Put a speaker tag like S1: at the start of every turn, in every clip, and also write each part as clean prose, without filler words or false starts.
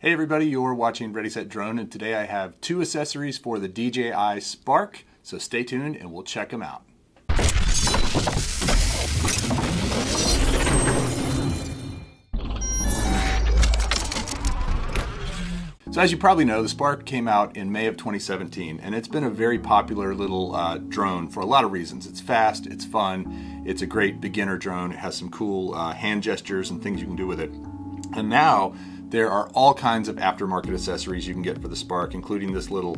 S1: Hey everybody, you're watching Ready Set Drone, and today I have two accessories for the DJI Spark, so stay tuned and we'll check them out. So as you probably know, the Spark came out in May of 2017, and it's been a very popular little drone for a lot of reasons. It's fast, it's fun, it's a great beginner drone, it has some cool hand gestures and things you can do with it. And now there are all kinds of aftermarket accessories you can get for the Spark, including this little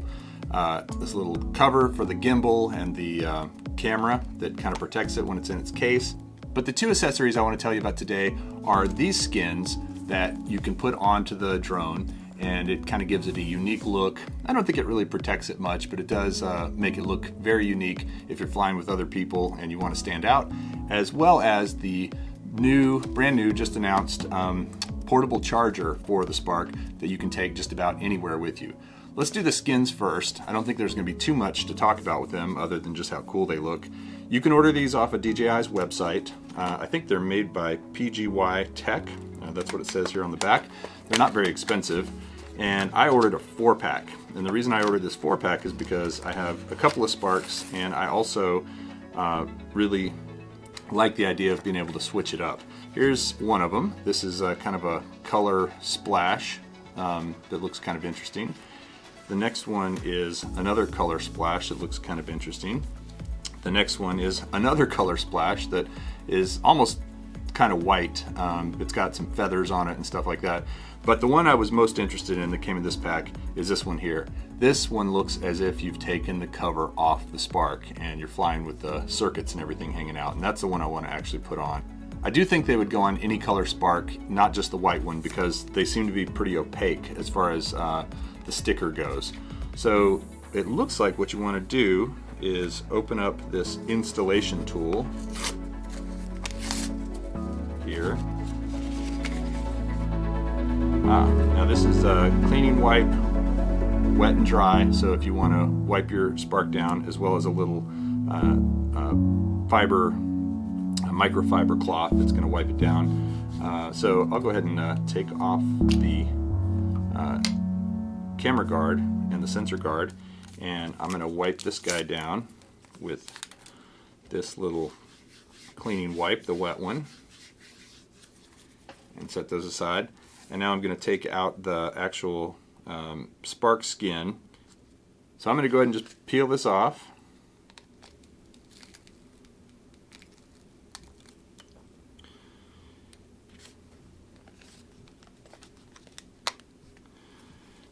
S1: cover for the gimbal and the camera that kind of protects it when it's in its case. But the two accessories I want to tell you about today are these skins that you can put onto the drone, and it kind of gives it a unique look. I don't think it really protects it much, but it does make it look very unique if you're flying with other people and you want to stand out, as well as the brand new, just announced portable charger for the Spark that you can take just about anywhere with you. Let's do the skins first. I don't think there's going to be too much to talk about with them other than just how cool they look. You can order these off of DJI's website. I think they're made by PGY Tech. That's what it says here on the back. They're not very expensive. And I ordered a 4-pack. And the reason I ordered this 4-pack is because I have a couple of Sparks, and I also really like the idea of being able to switch it up. Here's one of them. This is kind of a color splash that looks kind of interesting. The next one is another color splash that looks kind of interesting. The next one is another color splash that is almost kind of white. It's got some feathers on it and stuff like that. But the one I was most interested in that came in this pack is this one here. This one looks as if you've taken the cover off the Spark and you're flying with the circuits and everything hanging out, and that's the one I want to actually put on. I do think they would go on any color Spark, not just the white one, because they seem to be pretty opaque as far as the sticker goes. So it looks like what you want to do is open up this installation tool here. Now this is cleaning wipe, wet and dry, so if you want to wipe your Spark down, as well as a little microfiber cloth that's going to wipe it down. So I'll go ahead and take off the camera guard and the sensor guard, and I'm going to wipe this guy down with this little cleaning wipe, the wet one, and set those aside. And now I'm going to take out the actual Spark skin. So I'm going to go ahead and just peel this off.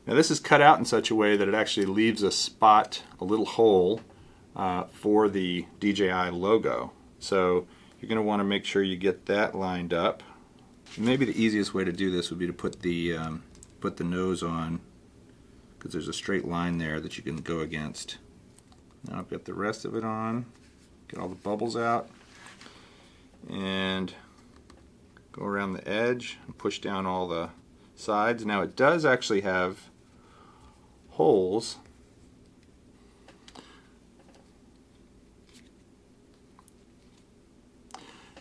S1: Now this is cut out in such a way that it actually leaves a spot, a little hole for the DJI logo. So you're going to want to make sure you get that lined up. Maybe the easiest way to do this would be to put the nose on, because there's a straight line there that you can go against. Now I've got the rest of it on, get all the bubbles out, and go around the edge and push down all the sides. Now it does actually have holes.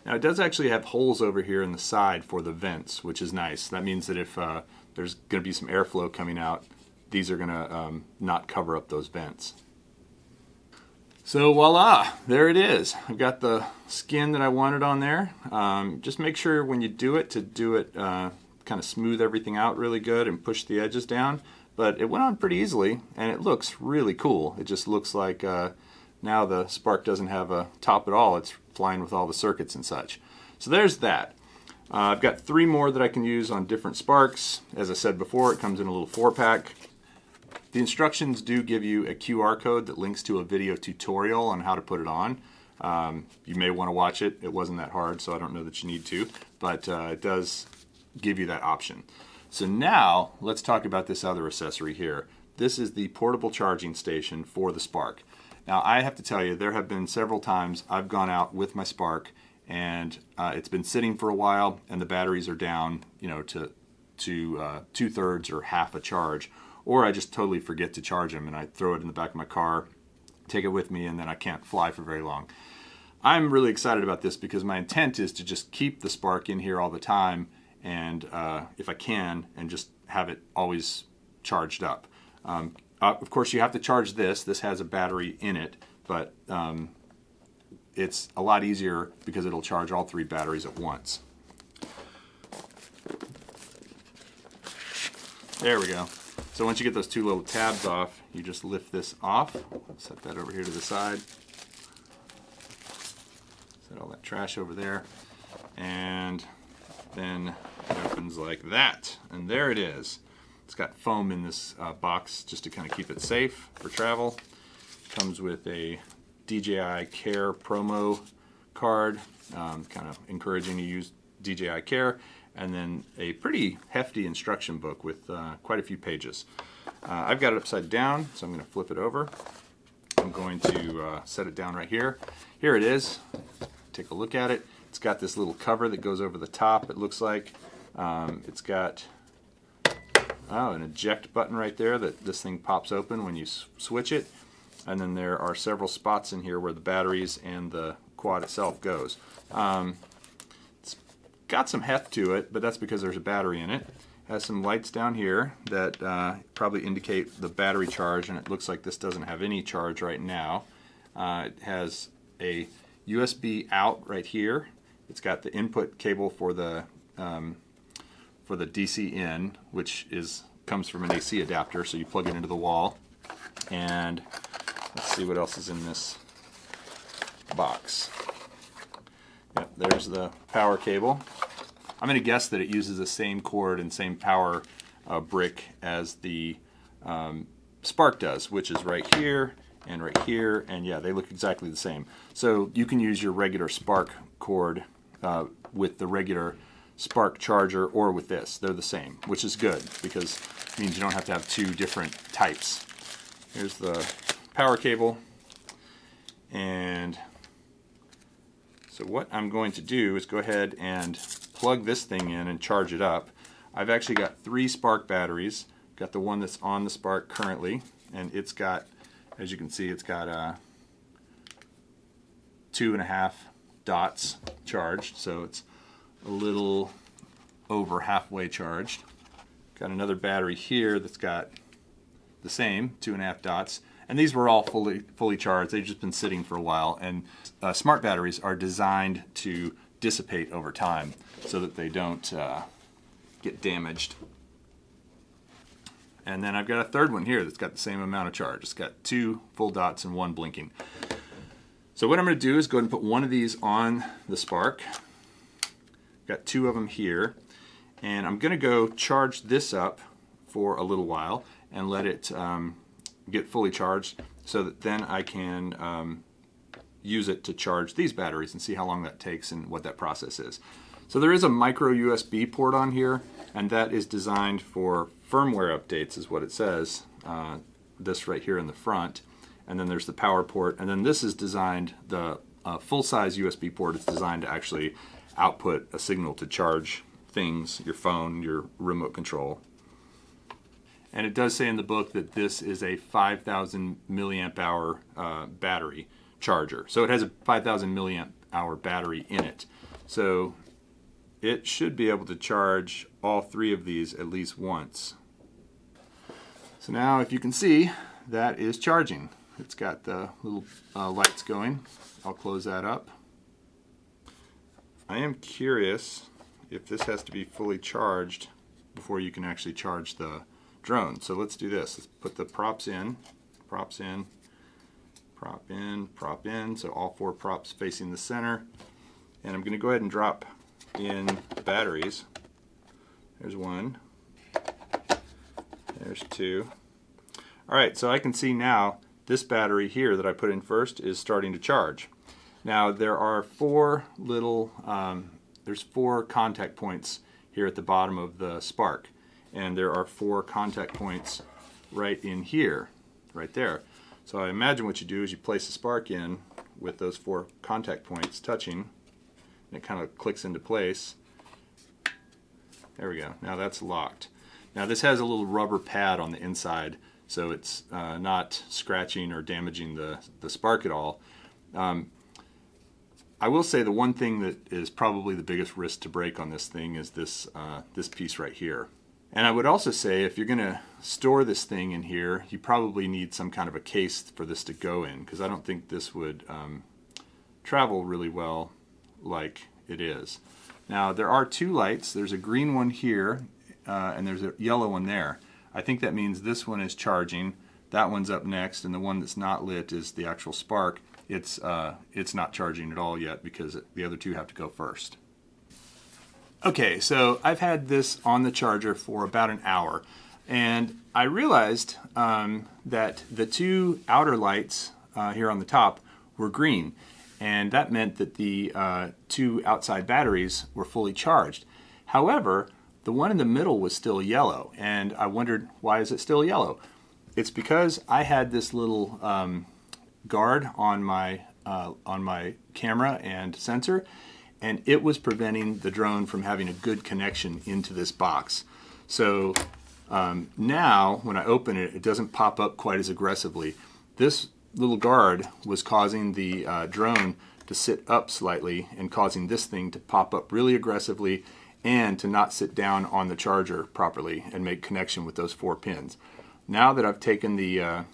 S1: Now it does actually have holes over here in the side for the vents, which is nice. That means that if there's going to be some airflow coming out, these are going to not cover up those vents. So voila, there it is. I've got the skin that I wanted on there. Just make sure when you do it kind of smooth everything out really good and push the edges down. But it went on pretty easily, and it looks really cool. It just looks like now the Spark doesn't have a top at all. It's flying with all the circuits and such. So there's that. I've got 3 more that I can use on different Sparks. As I said before, it comes in a little 4-pack. The instructions do give you a QR code that links to a video tutorial on how to put it on. You may want to watch it. It wasn't that hard, so I don't know that you need to, but it does give you that option. So now let's talk about this other accessory here. This is the portable charging station for the Spark. Now I have to tell you, there have been several times I've gone out with my Spark and it's been sitting for a while and the batteries are down, to 2/3 or half a charge, or I just totally forget to charge them and I throw it in the back of my car, take it with me, and then I can't fly for very long. I'm really excited about this because my intent is to just keep the Spark in here all the time and if I can, and just have it always charged up. Of course, you have to charge this. This has a battery in it, but it's a lot easier because it'll charge all 3 batteries at once. There we go. So once you get those 2 little tabs off, you just lift this off. Set that over here to the side. Set all that trash over there. And then it opens like that. And there it is. It's got foam in this box just to kind of keep it safe for travel. Comes with a DJI Care promo card, kind of encouraging you to use DJI Care, and then a pretty hefty instruction book with quite a few pages. I've got it upside down, so I'm going to flip it over. I'm going to set it down right here. Here it is. Take a look at it. It's got this little cover that goes over the top, it looks like. It's got an eject button right there that this thing pops open when you switch it. And then there are several spots in here where the batteries and the quad itself goes. It's got some heft to it, but that's because there's a battery in it. It has some lights down here that probably indicate the battery charge, and it looks like this doesn't have any charge right now. It has a USB out right here. It's got the input cable for the DC in, which comes from an AC adapter, so you plug it into the wall. And let's see what else is in this box. Yep, there's the power cable. I'm going to guess that it uses the same cord and same power brick as the Spark does, which is right here and right here, and yeah, they look exactly the same. So you can use your regular Spark cord with the regular Spark charger or with this. They're the same, which is good because it means you don't have to have 2 different types. Here's the power cable, and so what I'm going to do is go ahead and plug this thing in and charge it up. I've actually got 3 Spark batteries. Got the one that's on the Spark currently, and it's got, as you can see, it's got 2.5 dots charged, so it's a little over halfway charged. Got another battery here that's got the same 2.5 dots, and these were all fully charged. They've just been sitting for a while, and smart batteries are designed to dissipate over time so that they don't get damaged. And then I've got a third one here that's got the same amount of charge. It's got 2 full dots and 1 blinking. So what I'm going to do is go ahead and put one of these on the Spark. Got 2 of them here, and I'm going to go charge this up for a little while and let it get fully charged so that then I can use it to charge these batteries and see how long that takes and what that process is. So there is a micro USB port on here, and that is designed for firmware updates is what it says, this right here in the front. And then there's the power port, and then this is designed, the full-size USB port is designed to actually output a signal to charge things, your phone, your remote control. And it does say in the book that this is a 5,000 milliamp hour battery charger. So it has a 5,000 milliamp hour battery in it. So it should be able to charge all 3 of these at least once. So now if you can see, that is charging. It's got the little lights going. I'll close that up. I am curious if this has to be fully charged before you can actually charge the drone. So let's do this. Let's put the props in, prop in, prop in. So all 4 props facing the center. And I'm going to go ahead and drop in the batteries. There's 1. There's 2. All right, so I can see now this battery here that I put in first is starting to charge. Now there are 4 little, there's 4 contact points here at the bottom of the Spark, and there are 4 contact points right in here, right there. So I imagine what you do is you place the Spark in with those 4 contact points touching, and it kind of clicks into place. There we go. Now that's locked. Now this has a little rubber pad on the inside, so it's not scratching or damaging the Spark at all. I will say the one thing that is probably the biggest risk to break on this thing is this piece right here. And I would also say if you're going to store this thing in here, you probably need some kind of a case for this to go in, because I don't think this would travel really well like it is. Now there are two lights. There's a green one here and there's a yellow one there. I think that means this one is charging, that one's up next, and the one that's not lit is the actual Spark. It's not charging at all yet because the other two have to go first. Okay, so I've had this on the charger for about an hour, and I realized that the two outer lights here on the top were green, and that meant that the two outside batteries were fully charged. However, the one in the middle was still yellow, and I wondered, why is it still yellow? It's because I had this little guard on my camera and sensor, and it was preventing the drone from having a good connection into this box. So now when I open it, it doesn't pop up quite as aggressively. This little guard was causing the drone to sit up slightly and causing this thing to pop up really aggressively and to not sit down on the charger properly and make connection with those 4 pins. Now that I've taken the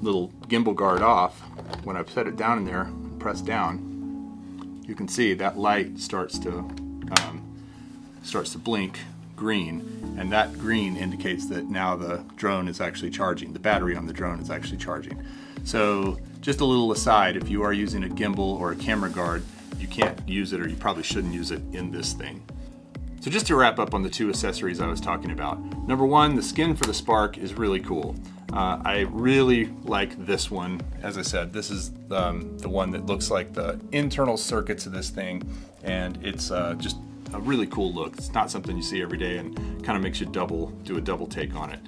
S1: little gimbal guard off, when I've set it down in there, press down, you can see that light starts to blink green, and that green indicates that now the drone is actually charging. The battery on the drone is actually charging. So just a little aside, if you are using a gimbal or a camera guard, you can't use it, or you probably shouldn't use it in this thing. So just to wrap up on the two accessories I was talking about. Number one, the skin for the Spark is really cool. I really like this one. As I said, this is the one that looks like the internal circuits of this thing, and it's just a really cool look. It's not something you see every day, and kind of makes you do a double take on it.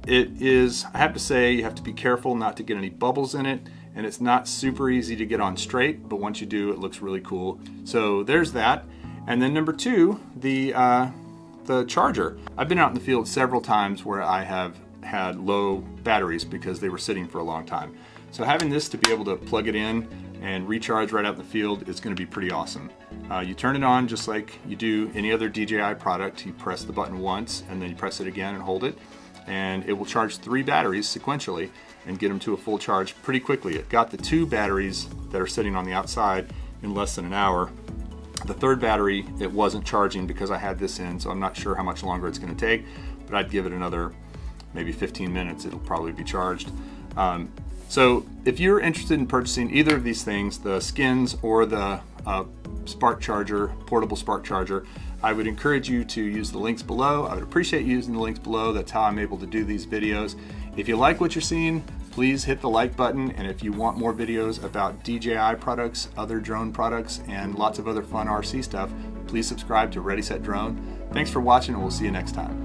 S1: It is, I have to say, you have to be careful not to get any bubbles in it, and it's not super easy to get on straight, but once you do, it looks really cool. So there's that. And then number two, the charger. I've been out in the field several times where I have had low batteries because they were sitting for a long time. So having this to be able to plug it in and recharge right out in the field is going to be pretty awesome. You turn it on just like you do any other DJI product. You press the button once and then you press it again and hold it, and it will charge 3 batteries sequentially and get them to a full charge pretty quickly. It got the 2 batteries that are sitting on the outside in less than an hour. The 3rd battery, it wasn't charging because I had this in, so I'm not sure how much longer it's going to take, but I'd give it another maybe 15 minutes, it'll probably be charged. So if you're interested in purchasing either of these things, the skins or the Spark charger, portable Spark charger, I would encourage you to use the links below. I would appreciate you using the links below. That's how I'm able to do these videos. If you like what you're seeing, please hit the like button, and if you want more videos about DJI products, other drone products, and lots of other fun RC stuff, please subscribe to Ready Set Drone. Thanks for watching, and we'll see you next time.